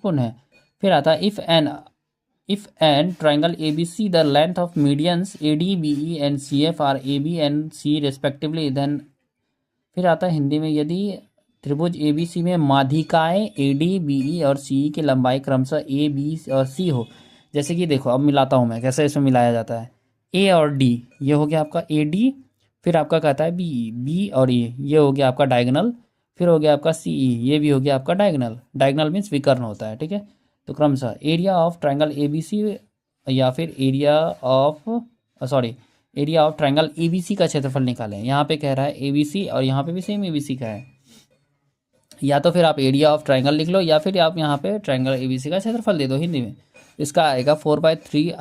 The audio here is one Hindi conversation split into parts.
महत्वपूर्ण है। फिर आता है if an triangle A B C the length of medians A D B E and C F are A B and C respectively then. फिर आता है हिंदी में, यदि त्रिभुज ए बी सी में माध्यिकाएँ ए डी बी ई और सी ई की लंबाई क्रमशः ए बी और सी हो। जैसे कि देखो, अब मिलाता हूँ मैं, कैसे इसमें मिलाया जाता है। ए और डी, ये हो गया आपका ए डी, फिर आपका कहता है बी और ये हो गया आपका डायगोनल, फिर हो गया आपका सी ई, ये भी हो गया आपका डायगोनल। डायगोनल मीन्स विकर्ण होता है, ठीक है। तो क्रमशः area of triangle A B C या फिर area of triangle A B C का क्षेत्रफल निकालें। यहाँ पे कह रहा है ए बी सी और यहाँ पे भी सेम ए बी सी का है। या तो फिर आप एरिया ऑफ ट्राइंगल लिख लो या फिर आप यहाँ पे ट्राइंगल ए बी सी का क्षेत्रफल दे दो हिंदी में। इसका आएगा 4/3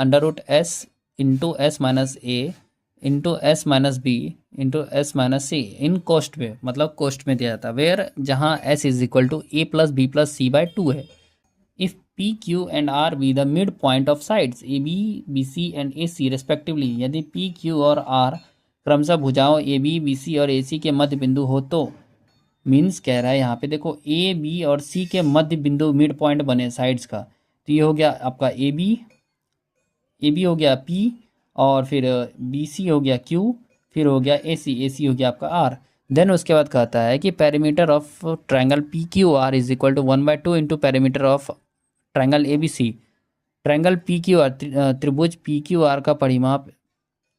√s into S minus A into S minus B into S minus C इन कोष्ट में, मतलब कोष्ट में दिया जाता है, वेयर जहाँ s is equal to a plus B plus C by 2 है। If p q and r be the mid point of sides A B B C and A C respectively, यदि p q और r क्रमशः भुजाओं ए बी बी सी और ए सी के मध्य बिंदु हो तो, मीन्स कह रहा है यहाँ पे देखो ए बी और सी के मध्य बिंदु मिड पॉइंट बने साइड्स का, तो ये हो गया आपका ए बी हो गया P और फिर बी सी हो गया Q, फिर हो गया ए सी हो गया आपका R। देन उसके बाद कहता है कि perimeter of triangle P Q R is equal to 1/2 into perimeter of triangle A B C. Triangle P Q R, त्रिभुज पी क्यू आर का परिमाप,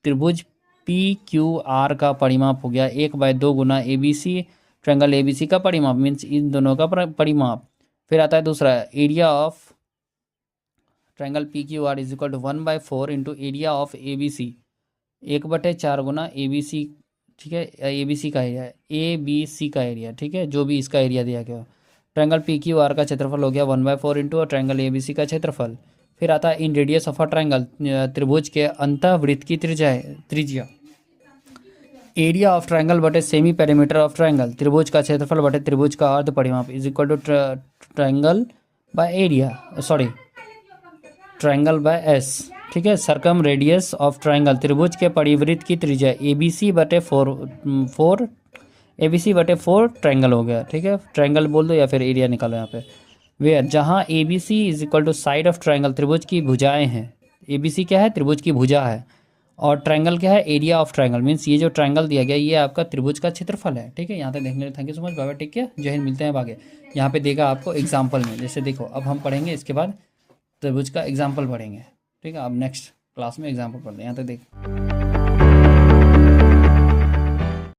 त्रिभुज पी क्यू आर का परिमाप हो गया 1/2 गुना A B C triangle A B C का परिमाप, मीन्स इन दोनों का परिमाप। फिर आता है दूसरा, area of triangle P Q R is equal to 1/4 into area of A B C, 1/4 गुना ए बी सी, ठीक है। ए बी सी का एरिया है, ए बी सी का एरिया, ठीक है, जो भी इसका एरिया दिया गया। ट्राइंगल पी क्यू आर का क्षेत्रफल हो गया 1/4 इंटू और ट्राइंगल ए बी सी का क्षेत्रफल। फिर आता है in radius of a triangle, त्रिभुज के अंतःवृत्त की त्रिज्या। एरिया ऑफ ट्राइंगल बटे सेमी पेरीमीटर ऑफ ट्राइंगल, त्रिभुज का क्षेत्रफल बटे त्रिभुज का अर्ध परिमाप is equal to triangle by area, triangle by S, ठीक है। सरकम रेडियस ऑफ ट्राइंगल, त्रिभुज के परिवृत्त की त्रिज्या ए बी सी बटे 4 ट्राइंगल हो गया, ठीक है। ट्राइंगल बोल दो या फिर एरिया निकालो यहाँ पे। वेयर जहाँ A B C is equal to side of triangle, त्रिभुज की भुजाएं हैं। ए बी सी क्या है? त्रिभुज की भुजा है। और ट्राइंगल क्या है? एरिया ऑफ ट्राइंगल, मीन्स ये जो ट्राइंगल दिया गया ये आपका त्रिभुज का क्षेत्रफल है, ठीक है। यहाँ तक देखने के लिए thank you so much, bye bye, take care, जय हिंद, मिलते हैं आगे। यहाँ पे देगा आपको एग्जाम्पल में, जैसे देखो अब हम पढ़ेंगे इसके बाद त्रिभुज का एग्जाम्पल पढ़ेंगे, ठीक है। अब नेक्स्ट क्लास में एग्जाम्पल पढ़ते हैं, यहाँ तक देख।